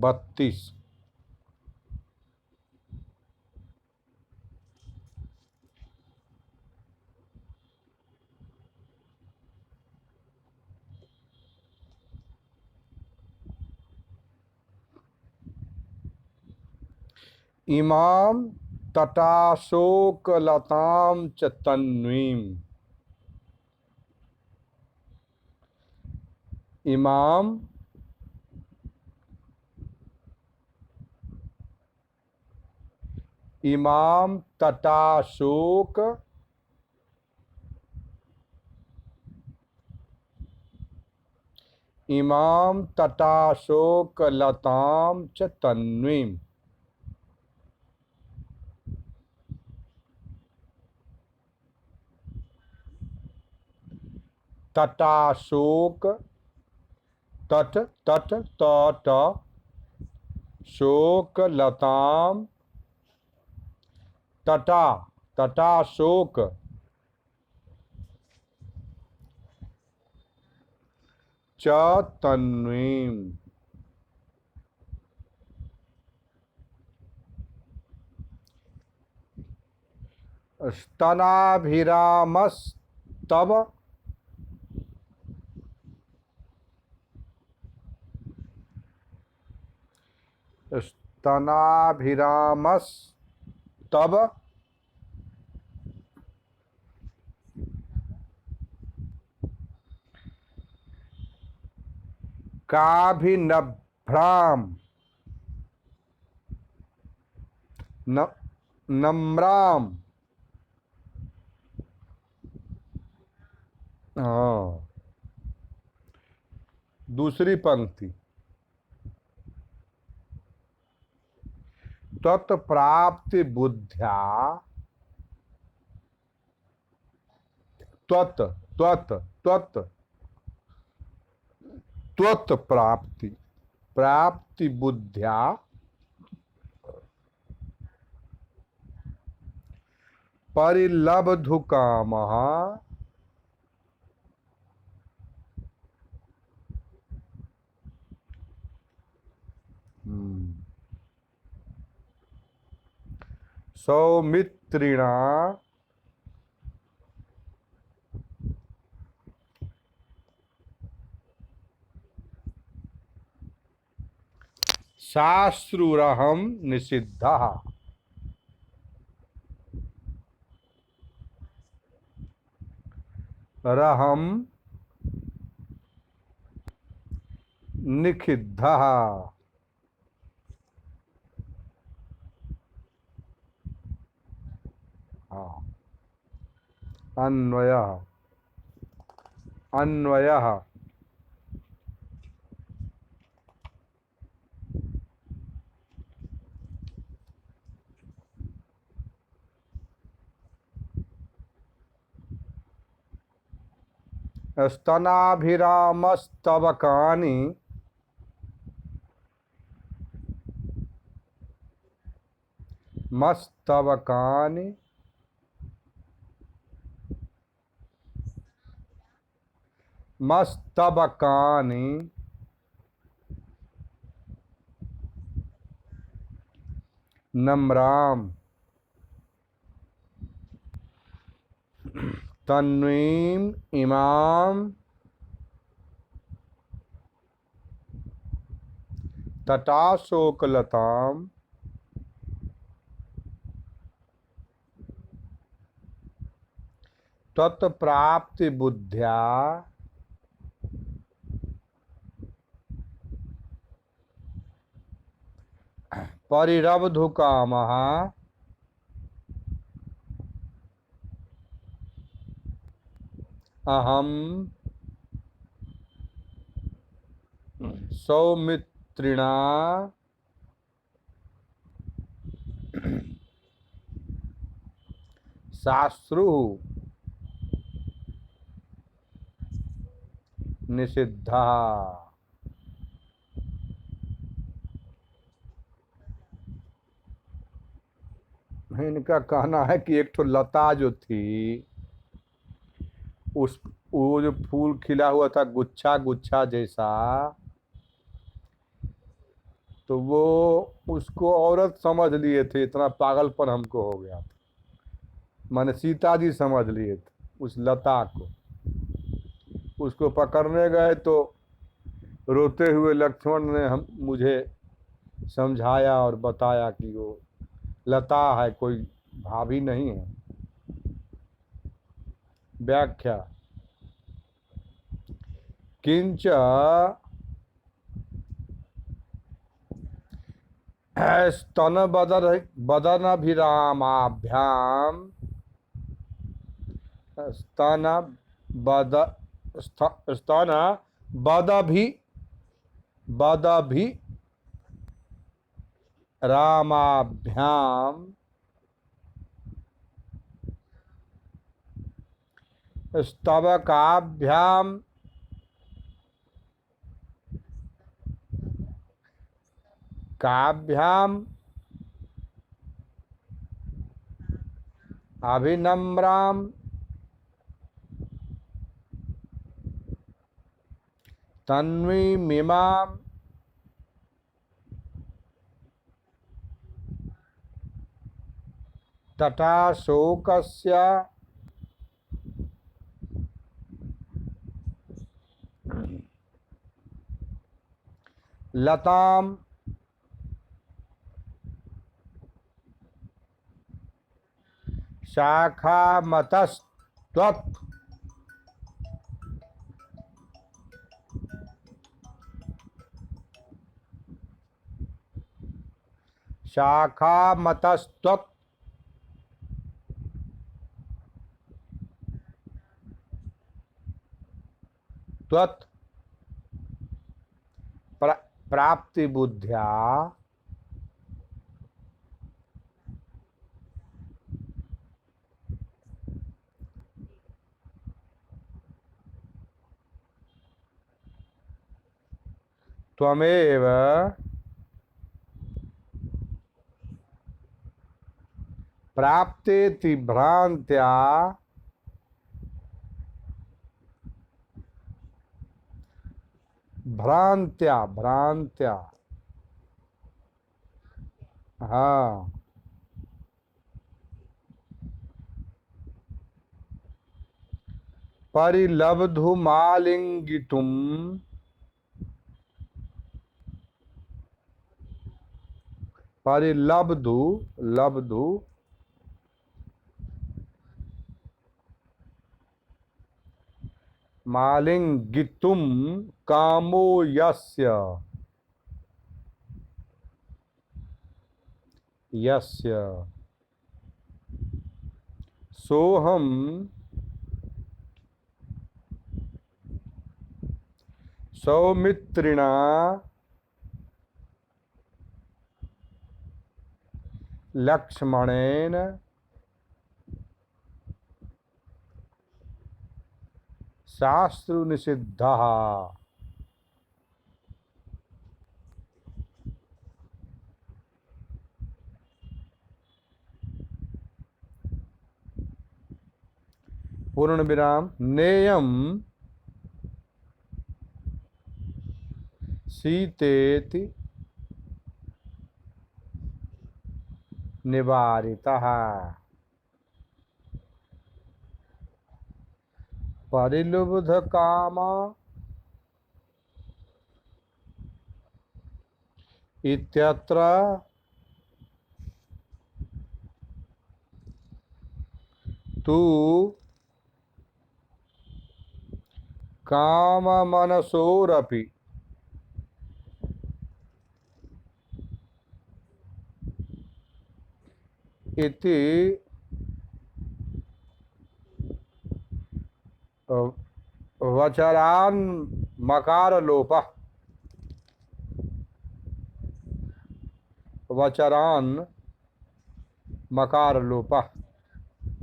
32। इमाम तटाशोकलतां च तन्वीं। इमाम इमाम तटाशोक इमाम तटाशोकलतां च तन्वीं। तटाशोक तट तट तट शोकलतां तटा तटाशोक च तन्वीं। स्तनाभिरामस्तव स्तनाभिरामस्तव काभिनभ्राम नम्राम। हाँ, दूसरी पंक्ति। तत्प्राप्ति बुद्ध्या त्वत् त्वत् त्वत् त्वत् प्राप्ति प्राप्ति बुद्ध्या परिलब्धुकामः सौमित्रिणा शाश्रुरहं निषिद्धः। रहम निषिद्धः। अन्वयः अन्वयः स्तनाभिरामस्तवकानि मस्तवकानि मस्तवकानि नम्राम तन्वीं इमाम तटाशोकलतां तत्प्राप्ति बुद्ध्या परिरब्धुकामः अहम सौमित्रिणा शाश्रु निषिद्धः। इनका कहना है कि एक तो लता जो थी, उस वो जो फूल खिला हुआ था गुच्छा गुच्छा जैसा, तो वो उसको औरत समझ लिए थे, इतना पागलपन हमको हो गया था। माने सीता जी समझ लिए थे उस लता को। उसको पकड़ने गए तो रोते हुए लक्ष्मण ने हम मुझे समझाया और बताया कि वो लता है, कोई भाभी नहीं है। व्याख्या। किंच स्तन बदनाभिरामाभ्याम स्तन बद स्तन बदभि बदभि रामाभ्याम स्तवकाभ्याम काभ्याम अभिनम्राम तन्वीमिमाम तथा शोकस्य लताम शाखामतस्त्वत् शाखामतस्त्वत् त्वत् प्राप्ति बुद्ध्या त्वमेव प्राप्तेति भ्रांत्या भ्रांत्या भ्रांत्या। हाँ, परिलब्धुमालिंगितुम परिलब्धु लब्धु मालिंगितुम कामो यस्य यस्य सोहम सौमित्रिणा लक्ष्मणेन शास्त्र निषिद्धः। पूर्ण विराम। नेयम सीतेति निवारितः परिलुब्ध काम इत्यत्र तु काममनसोरपि इति वचरान् मकारलोपः वचरान् मकारलोपः।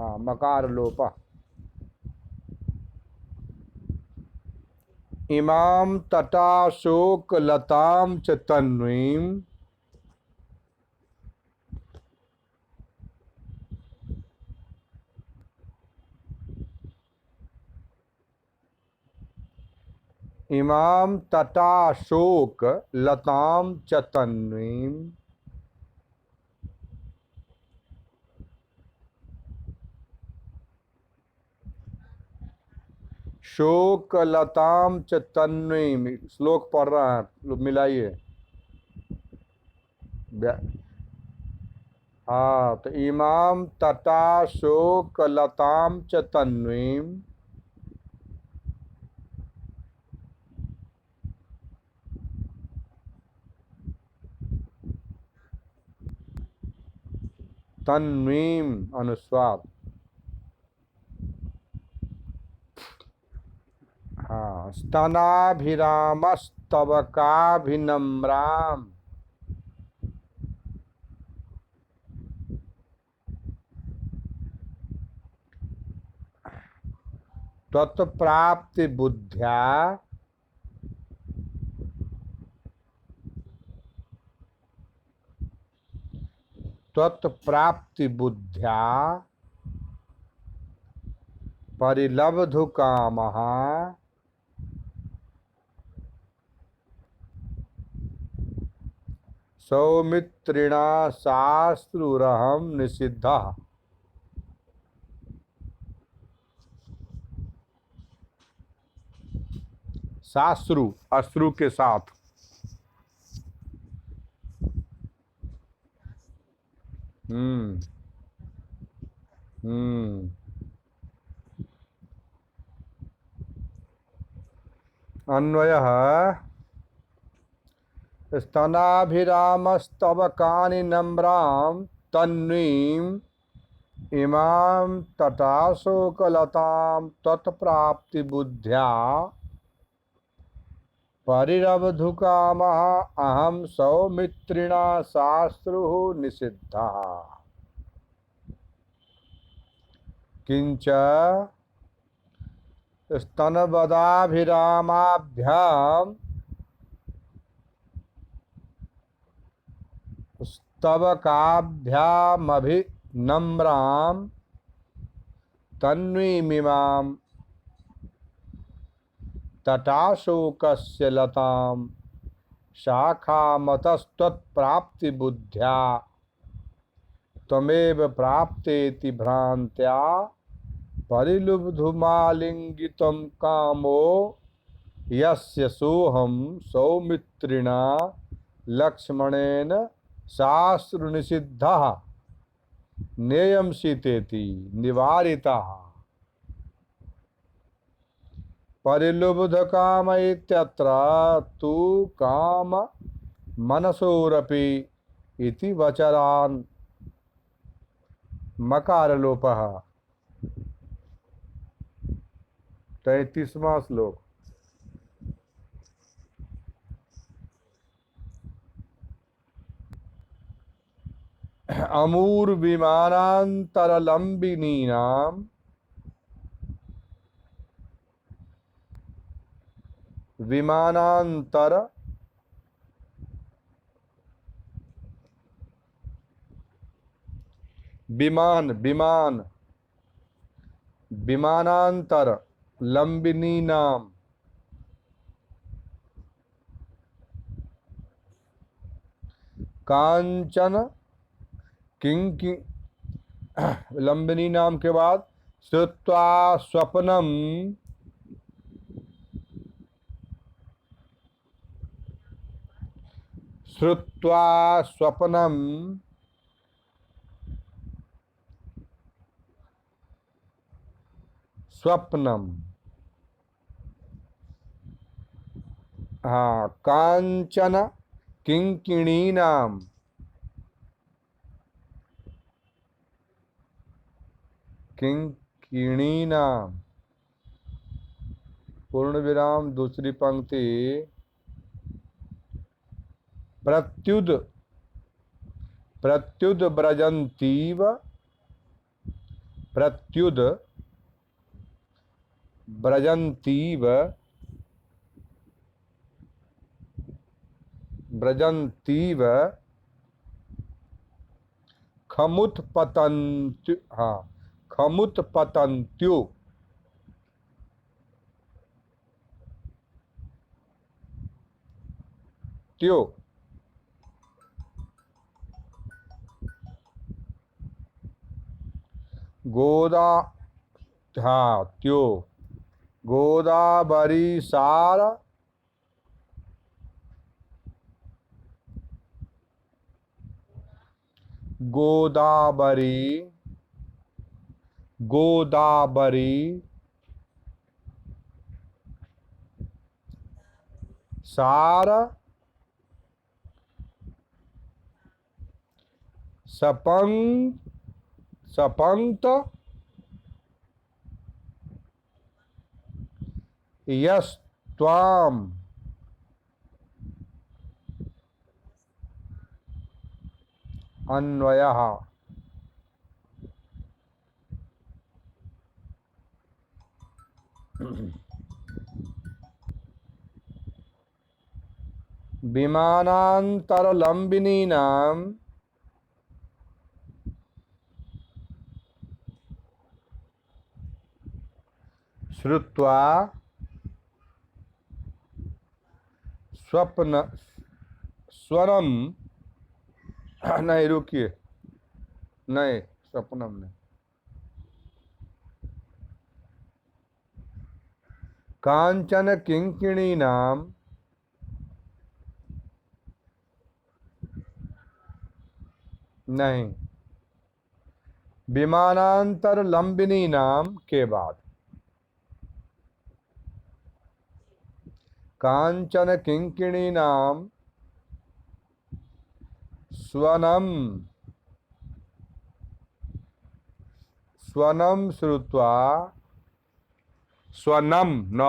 हाँ, मकारलोपः। इमां तटा शोकलतां च तन्वीं इमाम तटा शोक लताम च तन्वीम शोक लताम च तन्वीम। श्लोक पढ़ रहा है, मिलाइए। हाँ, तो इमाम तटा शोक लताम च तन्वीम तन्वीम अनुस्वार। हाँ, स्तनाभिरामस्तवकाभिनम्राम त्वत्प्राप्ति बुद्ध्या त्वत्प्राप्ति बुद्ध्या परिलब्धु कामः सौमित्रिणा शास्त्रुरहं निषिद्धः। शास्त्रु अश्रु के साथ। हम्म हम्म अन्वयः स्तनाभिरामस्तवकानि नम्रां तन्वीं इमां तटाशोकलतां तत्प्राप्ति बुद्ध्या परिरब्धुकामः अहं सौमित्रिणा शास्त्रुः निषिद्धः। किंच स्तनबदाभिरामाभ्याम स्तवकाभ्यामभिनम्रां तन्वीमिमां तटाशोकस्य लतां शाखामतस्त्वत्प्राप्तिबुद्ध्या त्वमेव प्राप्तेति भ्रान्त्या परिलुब्धुमालिङ्गितं कामो यस्य सोऽहं सौमित्रिणा लक्ष्मणेन शास्त्रनिषिद्धः नेयं सीतेति निवारितः। परिलुब्धकाम इत्यत्र तु काम मनसोरपि इति वचरान् मकारलोपः। 33वां श्लोक। अमूर विमानांतरलंबिनीनां विमानांतर विमान विमान विमानांतर लंबिनीनां कांचन किंकी लंबिनी नाम के बाद श्रुत्वा स्वप्नम श्रुत्वा स्वप्नम स्वप्नम। हाँ, कांचन किंकिणीनाम किंकिणीनाम पूर्ण विराम दूसरी पंक्ति प्रत्युद प्रत्युद ब्रजंतीव प्रत्युद ब्रजंतीव ब्रजंतीव खमुत्पतन्त्यु। हाँ, खमुत्पतन्त्यु त्यो, गोदा, हाँ त्यो, गोदावरी सार, गोदावरी, गोदावरी सार, सपंग, सपंक्त, यस त्वाम, अन्वयः, विमानान्तरलम्बिनीनां श्रुत्वा स्वप्न, स्वरम, नहीं रुकिए, नहीं स्वप्नम नहीं, कांचन किंकिणीनाम, नहीं, विमानांतर लंबिनी नाम के बाद कांचन किंकिणी नाम स्वनम, स्वनम श्रुत्वा, स्वनम न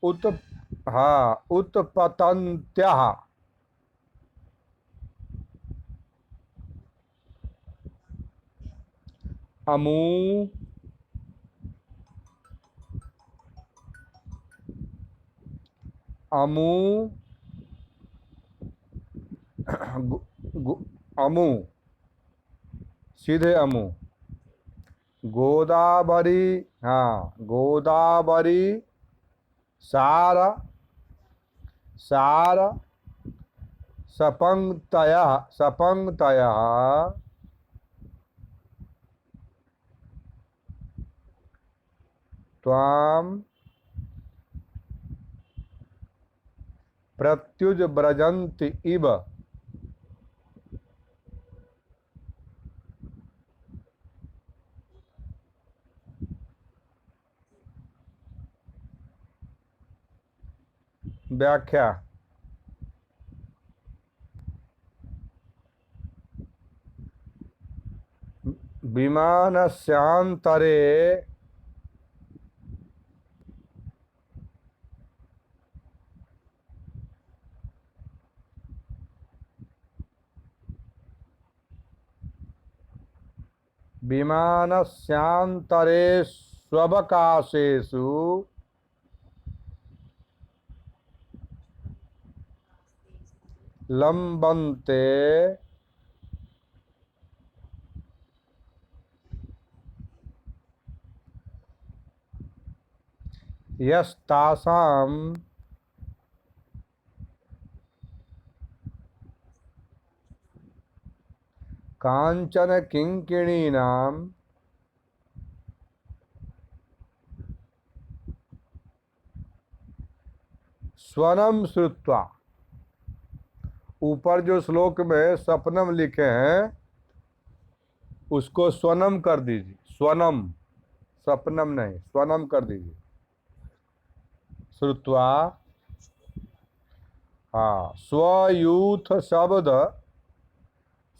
उत, हाँ उत्पतन्त्यः, अमू, अमू, अमू, सीधे अमू, गोदावरी, हाँ गोदावरी सार, सार, सपंक्तयः, सपंक्तयः, त्वाम प्रत्युज ब्रजन्ति इव, व्याख्या, विमानस्यान्तरे विमानस्यान्तरेष्ववकाशेषु लम्बन्ते यस्तासां कांचन किंकिणीनां स्वनम श्रुत्वा, ऊपर जो श्लोक में स्वप्नम लिखे हैं उसको स्वनम कर दीजिए, स्वनम, स्वप्नम नहीं, स्वनम कर दीजिए, श्रुत्वा, हाँ स्वयूथ शब्द,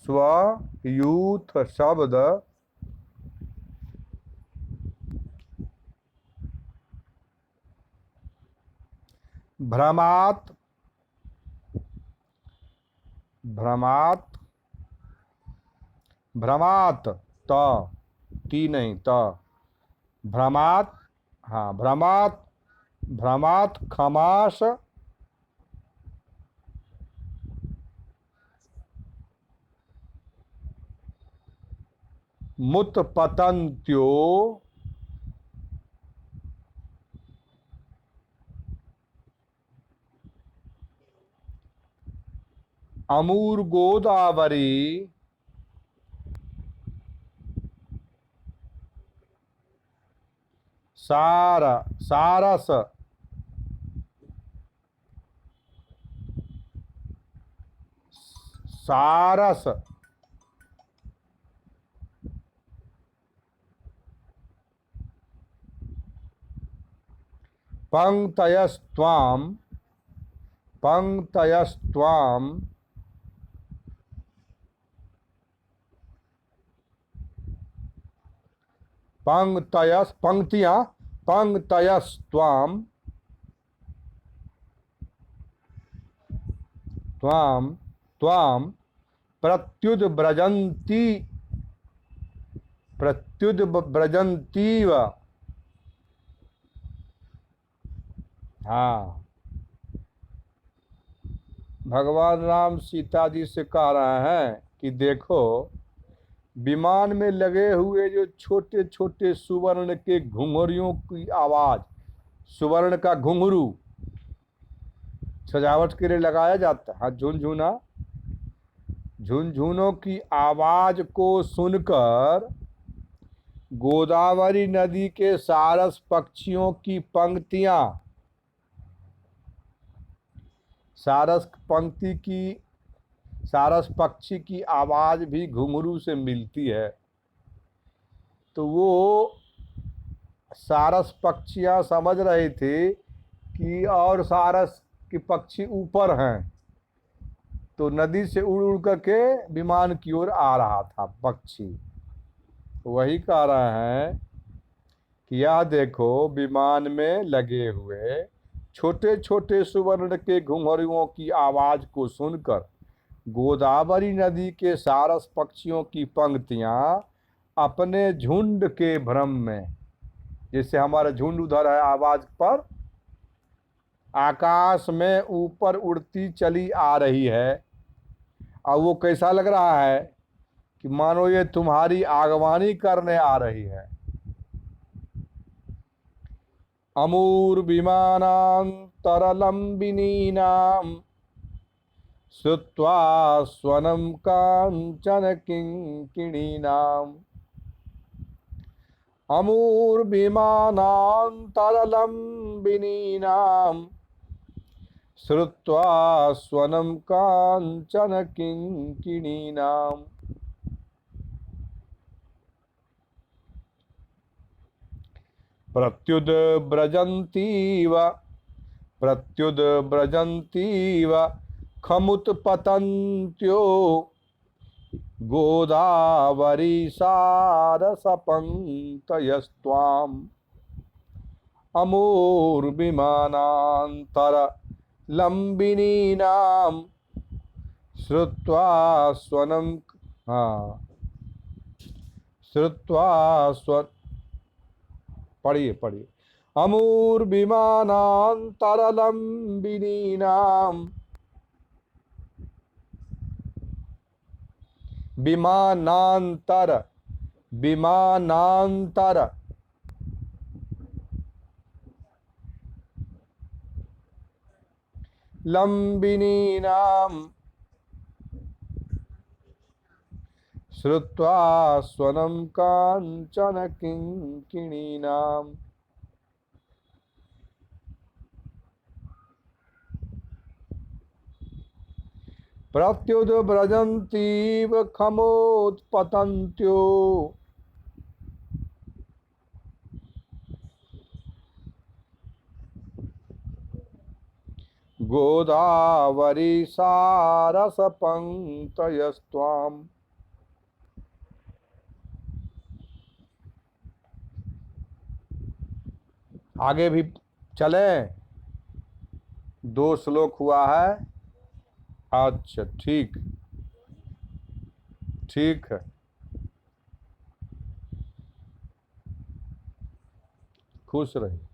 स्वयूथ शब्द भ्रमात, भ्रमात, भ्रमात, त, टी नहीं त, भ्रमात, हाँ भ्रमात, भ्रमात खमास, मुत्पतन्त्यो, अमूर गोदावरी सारस सारस पंक्तयस्त्वाम पंक्तयस्त्वाम पंक्तियां पंक्तयस्त्वाम त्वाम त्वाम प्रत्युद्व्रजन्तीव। हाँ, भगवान राम सीता जी से कह रहे हैं कि देखो, विमान में लगे हुए जो छोटे छोटे सुवर्ण के घुंघरियों की आवाज, सुवर्ण का घुंघरू सजावट के लिए लगाया जाता है, हाँ, झुनझुना, झुनझुनों की आवाज को सुनकर गोदावरी नदी के सारस पक्षियों की पंक्तियां, सारस पक्षी की आवाज भी घुंघरू से मिलती है। तो वो सारस पक्षियां समझ रहे थे कि और सारस के पक्षी ऊपर हैं, तो नदी से उड़ उड़ करके विमान की ओर आ रहा था पक्षी। वही कह रहे हैं कि यह देखो, विमान में लगे हुए छोटे छोटे सुवर्ण के घुंघरुओं की आवाज को सुनकर गोदावरी नदी के सारस पक्षियों की पंक्तियां अपने झुंड के भ्रम में, जैसे हमारा झुंड उधर है आवाज पर, आकाश में ऊपर उड़ती चली आ रही है। और वो कैसा लग रहा है कि मानो ये तुम्हारी आगवानी करने आ रही है। अमूर विमानांतरलंबिनीनाम श्रुत्वा स्वनम कांचन किंकिणीनाम। अमूर विमानांतरलंबिनीनाम श्रुत्वा स्वनम कांचन किंकिणीनाम। प्रत्युद्व्रजन्तीव खमुत्पतन्त्यो गोदावरी सारसपङ्क्तयस्त्वाम्। अमूर्विमानान्तरलम्बिनीनां श्रुत्वा स्वनं, हाँ, श्रुत्वा स्व, पढ़िए अमूर्विमानान्तरलम्बिनीनां विमानांतर लंबिनीनां श्रुत्वा स्वनं कांचन किंकिणीनां। प्रत्युद्व्रजन्तीव खमोत्पतन्त्यो गोदावरी सारसपङ्क्तयस्त्वाम्। आगे भी चले, 2 श्लोक हुआ है। अच्छा, ठीक है, खुश रहिए।